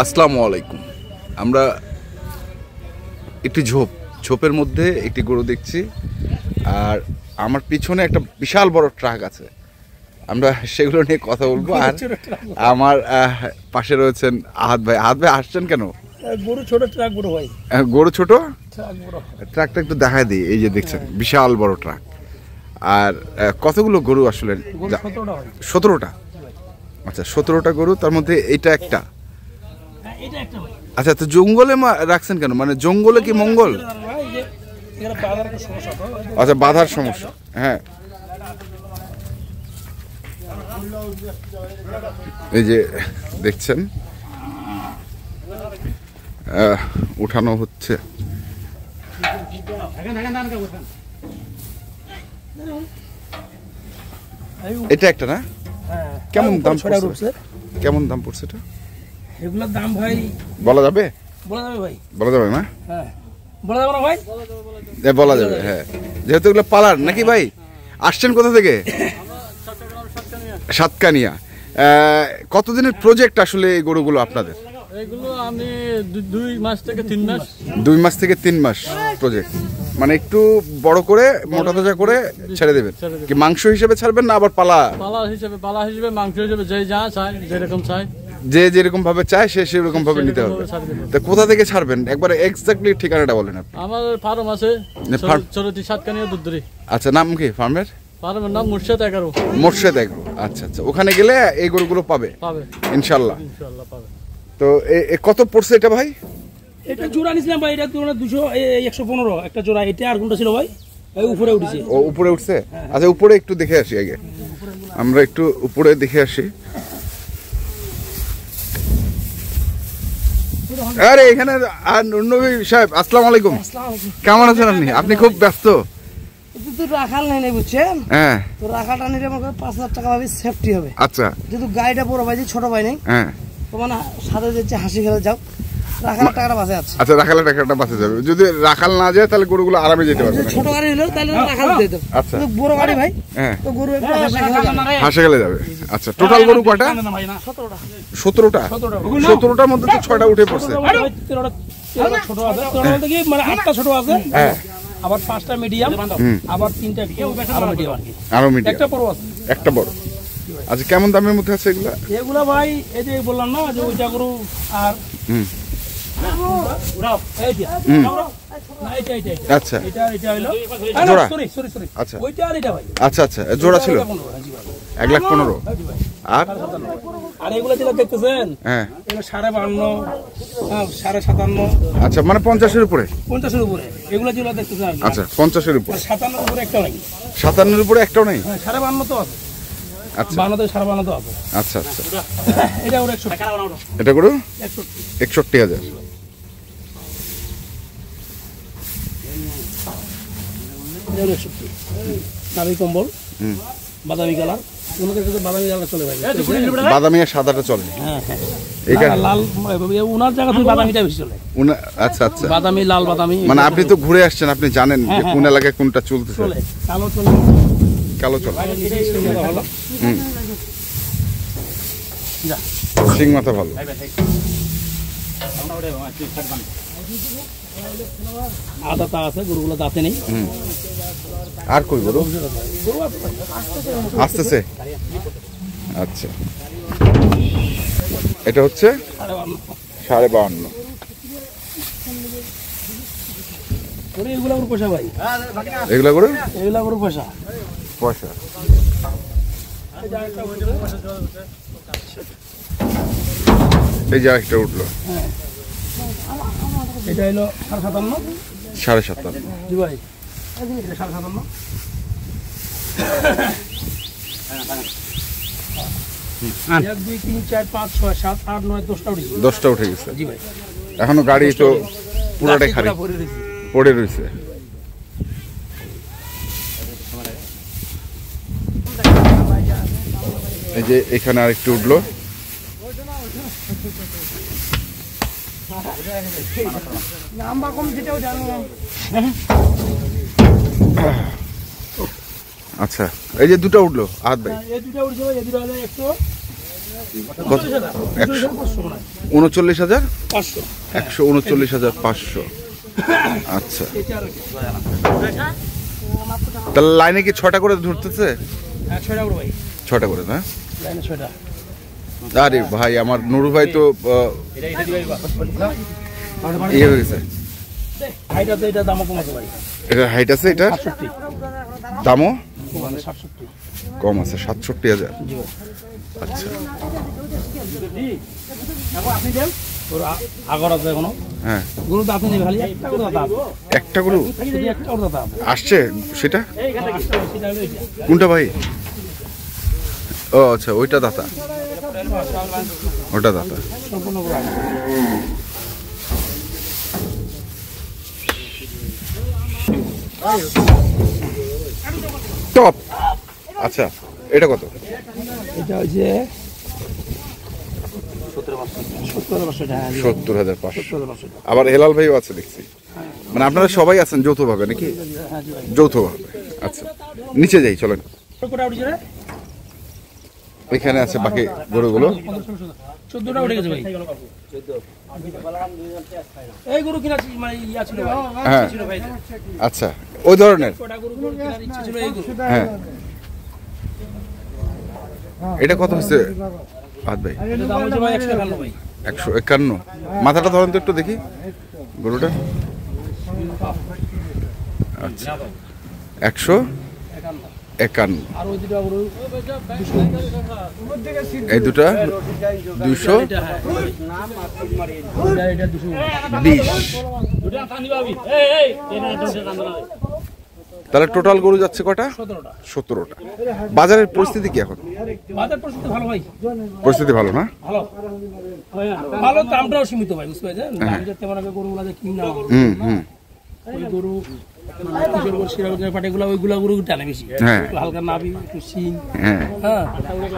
আসসালামু আলাইকুম। আমরা একটি ঝোপের মধ্যে একটি গরু দেখছি, আর আমার পিছনে একটা বিশাল বড় ট্রাক আছে। আমরা সেগুলো নিয়ে কথা বলবো। আর আমার পাশে রয়েছেন আহাদ ভাই। আহাদ ভাই আসছেন কেন? গরু ছোট, ট্রাক বড় ভাই। গরু ছোট, ট্রাক বড়। ট্রাকটা একটু দেখায় দিই। এই যে দেখছেন বিশাল বড় ট্রাক। আর কতগুলো গরু আসলে? 17টা। আচ্ছা, 17টা গরু, তার মধ্যে এইটা একটা। আচ্ছা, তো জঙ্গলে রাখছেন কেন? মানে জঙ্গলে কি মঙ্গল? আচ্ছা, বাধার সমস্যা। হ্যাঁ, এই যে দেখছেন উঠানো হচ্ছে। এটা একটা না? কেমন দাম পড়ছে? কেমন দাম পড়ছে এটা? এগুলোর দাম ভাই বলা যাবে? বলা যাবে ভাই? বলা যাবে না? হ্যাঁ, বলা যাবে না ভাই? বলা যাবে। হ্যাঁ, যেহেতু এগুলো পালার নাকি ভাই? আসছেন কোথা থেকে? সাতকানিয়া। কতদিনের প্রজেক্ট আসলে এই গরুগুলো আপনাদের? এগুলো আমি 2 মাস থেকে 3 মাস। 2 মাস থেকে 3 মাস প্রজেক্ট। মানে একটু বড় করে মোটা তাজা করে ছেড়ে দেবেন। কি মাংস হিসেবে ছাড়বেন না আবার পালা হিসেবে? পালা হিসেবে, মাংস হিসেবে, যে যা চায়, যেরকম চায়, যে যেরকম ভাবে চায় সে সেরকম ভাবে নিতে হবে। তা কোথা থেকে ছাড়বেন একবারে এক্স্যাক্টলি ঠিকানাটা বলেন আপনি। আমার ফার্ম আছে চরতি সাতকানিয়া দুধদুরি। আচ্ছা, নাম কি ফার্মের? ফার্মের নাম মুর্শেদ এগারো। মুর্শেদ এগ্রো। আচ্ছা আচ্ছা, ওখানে গেলে এই গরুগুলো পাবে ইনশাল্লাহ। পাবে। তো কত পড়ছে এটা ভাই? এটা জোড়া নিছিলাম ভাই, এটা 200 115 একটা জোড়া। এটা আর কোনটা ছিল ভাই? এই উপরে উঠেছে। ও উপরে উঠছে? আচ্ছা, উপরে একটু দেখে আসি আগে। আমরা একটু উপরে দেখে আসি। আরে এখানে নবী সাহেব, আসসালামু আলাইকুম। কেমন আছেন আপনি? আপনি খুব ব্যস্ত। তো রাখাল নাই বুঝছেন? হ্যাঁ, তো রাখালটা নিলে আমাকে 5000 টাকা ভাবে সেফটি হবে। আচ্ছা, যেহেতু গাড়িটা বড় ভাই, ছোট ভাই নেই। হ্যাঁ, তো মানে সাথে যাচ্ছে, হাসি খেলে যাও, রাখালের টাকাটা বাঁচে আছে। আচ্ছা, রাখালের টাকাটা বাঁচে যাবে। যদি রাখাল না যায় তাহলে গরুগুলো আরামে যেতে পারবে। ছোট গাড়ি হলো তাহলে রাখাল দিত। আচ্ছা, বড় গাড়ি ভাই, হ্যাঁ, তো গরু একটু হাসে গেলে যাবে। আচ্ছা, টোটাল গরু কয়টা? 17টা। 17টার মধ্যে তো 6টা উঠে পড়ছে। ছোট আছে, মানে 8টা ছোট আছে, আবার 5টা মিডিয়াম, আবার 3টা আরো মিডিয়াম, একটা বড় আছে, একটা বড়। আচ্ছা, কেমন দামের মধ্যে আছে এগুলা? এগুলা ভাই এই যে বললাম না যে ওইটা গরু আর আচ্ছা, এটা হলো জোড়া। সরি আচ্ছা, ওইটা আর এটা ভাই। আচ্ছা আচ্ছা, জোড়া ছিল 1,15,000। আর এগুলো যেটা দেখতেছেন, হ্যাঁ, এগুলো 52, 57.5। আচ্ছা, মানে 50-এর উপরে? 50-এর উপরে এগুলো যেগুলো দেখতেছেন। আচ্ছা, 50-এর উপরে। 57-এর উপরে একটাও নাই। 57-এর উপরে একটাও নাই? 52.5 তো আছে। আচ্ছা, 52 থেকে 52 তো আছে। আচ্ছা আচ্ছা, এটা ওর 100 টাকা। এটা করে 61,000। নাবি কম্বল, বাদামি কালার, বাদামি কালার চলে ভাই। বাদামি আর সাদাটা চলে? হ্যাঁ হ্যাঁ, লাল উনার জায়গা থেকে বাদামিটা বেশি চলে। আচ্ছা আচ্ছা, বাদামি, লাল বাদামি। মানে আপনি তো ঘুরে আসছেন, আপনি জানেন যে কোন এলাকায় কোনটা চলতেছে। কালো চলে, কালো চলে। যা সিং মাথা ভালো। আদাতা আছে, গরুগুলো দাঁতে নেই। আর কই গরু আসতেছে? আচ্ছা, এটা হচ্ছে 52.5। এগুলা গরু পয়সা ভাই, এগুলা গরু পয়সা। এই যে একটা উঠলো, এটা হলো 57.5। 57.5 জি ভাই, 57.5। 1 2 3 4 5 6 7 8 9 10টা উঠেছে। 10টা উঠে গেছে। জি ভাই, এখনো গাড়ি তো পুরোটাই খালি পড়ে রয়েছে। এই যে এখানে আরেকটু উঠলো। নাম্বার কম যেটাও জানো। আচ্ছা, এই যে দুটো উঠলো আহাদ ভাই, এই দুটো উঠছে ভাই, এই দুটো হলো কত? 39,500 500 139,500। আচ্ছা, তাহলে লাইনে কি 6টা করে ধরতেছে? হ্যাঁ 6টা করে ভাই, 6টা করে না? লাইনে 6টা। আরে ভাই, আমার নুরু ভাই তো ইয়ে হয়ে গেছে। হাইট আছে, এটা দামও কম আছে ভাই। এটা হাইট আছে, এটা 67 দামও মানে 67। কম আছে, 67,000। জি ভাই। আচ্ছা, ওর আগর আছে এখনো। হ্যাঁ, গরু দাঁত নেই খালি একটা করে দাঁত, একটা গরু শুধু একটা করে দাঁত আসছে, সেটা সেটা হলো এটা। কোনটা ভাই? ও আচ্ছা, ওইটা দাতা, ওটা দাতা। সম্পূর্ণ করে টপ। আচ্ছা, এটা কত? এটা হচ্ছে 70,500 টাকা। 70,500। আবার হেলাল ভাইও আছে দেখছি, মানে আপনারা সবাই আছেন যৌথভাবে নাকি? যৌথভাবে। আচ্ছা, নিচে যাই, চলেন। ওইখানে আছে বাকি গরুগুলো। 14টা উঠে গেছে ভাই। এই গরু কিনা মানে ইয়া ছিল ভাই, হ্যাঁ, ছিল ভাই। আচ্ছা, ওই ধরনের। কটা গরু কেনার ইচ্ছা ছিল এই গরু। হ্যাঁ, এটা কত হচ্ছে আদ ভাই? এটা দাম হচ্ছে ভাই 151 ভাই। 151। মাথাটা ধরেন তো একটু দেখি গরুটা। আচ্ছা, 151। আর ওই দুটো গরু এই দুটা 200, এটা হ্যাঁ এটা 20। তাহলে টোটাল গরু যাচ্ছে কটা? 17টা। 17টা। বাজারের পরিস্থিতি কি এখন? বাজার পরিস্থিতি ভালো ভাই, পরিস্থিতি ভালো না? ভালো ভালো, দামটাও সীমিত ভাই, বুঝতে পারছেন? দামটা তেমন আগে গরুগুলা যে কিনা হুম হুম। ওই গরু কিশোর গরু, শিরাগঞ্জের পাটিগুলো ওইগুলা গরু টানে বেশি, হ্যাঁ। একটু হালকা নাবি, একটু শিং, হ্যাঁ, হ্যাঁ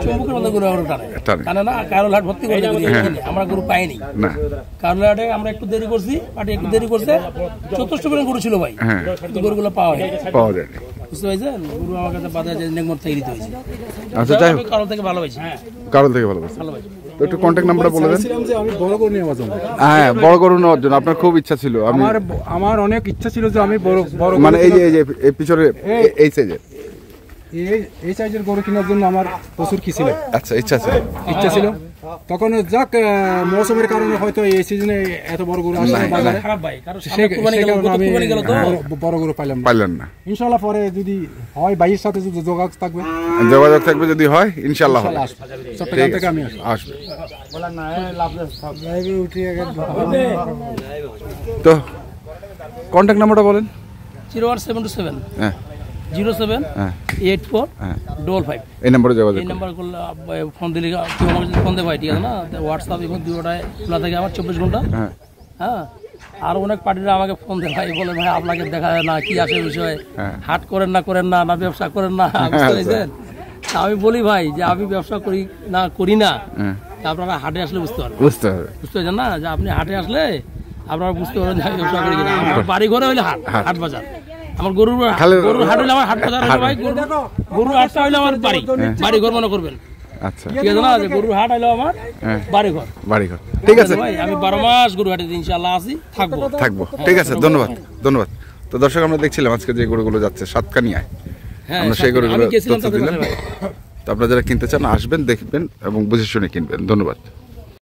চম্বুকের মতো গরু টানে টানে। টানে না। কারোল হাট ভর্তি করে কিনে আমরা গরু পাইনি। না, কারোল হাটে আমরা একটু দেরি করছি, পাটি একটু দেরি করছে, 1400 করে গরু ছিল ভাই, হ্যাঁ, কিন্তু গরুগুলো পাওয়া যায়, পাওয়া যায়নি। বুঝতে পারছেন? গরু আমার কাছে বাজারে নেগমত থেকে দিতে হয়েছে। আচ্ছা, যাই হোক, কারোল থেকে ভালো হয়েছে, কারণ থেকে ভালো পাচ্ছি। ভালো হয়েছে। তো একটু কন্ট্যাক্ট নাম্বারটা বলে দেন। যে আমি বড় গরু নিয়ে বাজাবো। হ্যাঁ, বড় গরু নেওয়ার জন্য আপনার খুব ইচ্ছা ছিল। আমি আমার অনেক ইচ্ছা ছিল যে আমি বড় বড় মানে এই যে এই পিছনে এই সাইজের। এই সাইজের গরু কেনার জন্য আমার প্রচুর কি ছিল, আচ্ছা, ইচ্ছা ছিল। তখন যাক মৌসুমের কারণে হয়তো এই সিজনে এত বড় গরু আসে না বাজারে, খারাপ ভাই, কারণ সে সামনে কুরবানি গেল, গত কারণে আমি কুরবানি গেল তো বড় গরু পাইলাম না। পারলেন না। ইনশাআল্লাহ পরে যদি হয় ভাইয়ের সাথে যদি যোগাযোগ থাকবে, যোগাযোগ থাকবে, যদি হয় ইনশাআল্লাহ হবে। চট্টগ্রাম থেকে আমি আসবে। তো কন্ট্যাক্ট নাম্বারটা বলেন। 01727 হ্যাঁ 07 হ্যাঁ 84 হ্যাঁ, 55। এই নম্বরে যোগাযোগ এই করুন। নাম্বার করলে ফোন দিলে কেউ আমার যদি ফোন দেয় ভাই, ঠিক আছে না? হোয়াটসঅ্যাপ এবং দুটোটায় খোলা থাকে আমার 24 ঘন্টা। হ্যাঁ, হ্যাঁ, আর অনেক পার্টিরা আমাকে ফোন দেয় ভাই, বলে ভাই আপনাকে দেখা যায় না, কি আসে বিষয়, হ্যাঁ। হাট করেন না না ব্যবসা করেন না, বুঝতে পেরেছেন? তা আমি বলি ভাই যে আমি ব্যবসা করি না, হ্যাঁ, আপনারা হাটে আসলে বুঝতে পারবেন, বুঝতে হবে। বুঝতে পারছেন না? যে আপনি হাটে আসলে আপনারা বুঝতে পারবেন যে আমি ব্যবসা করি কিনা। আমার বাড়ি ঘরে হইলে হাট বাজার, আমার গরুর হাট হইলে আমার হাট বাজার হইলে ভাই, গরুর হাটটা হইলে আমার বাড়ি ঘর মনে করবেন, আচ্ছা, ঠিক আছে না? যে গরুর হাট হইলো আমার বাড়ি ঘর। ঠিক আছে ভাই, আমি 12 মাস গরু হাটে ইনশাআল্লাহ আসি, থাকবো। ঠিক আছে, ধন্যবাদ। তো দর্শক, আমরা দেখছিলাম আজকে যে গরুগুলো যাচ্ছে সাতকানিয়ায়, হ্যাঁ, আমরা সেই গরুগুলো আমি গেছিলাম তথ্য তাদের দিলাম। বাসায় ভাই। তো আপনারা যারা কিনতে চান আসবেন, দেখবেন এবং বুঝে শুনে কিনবেন। ধন্যবাদ।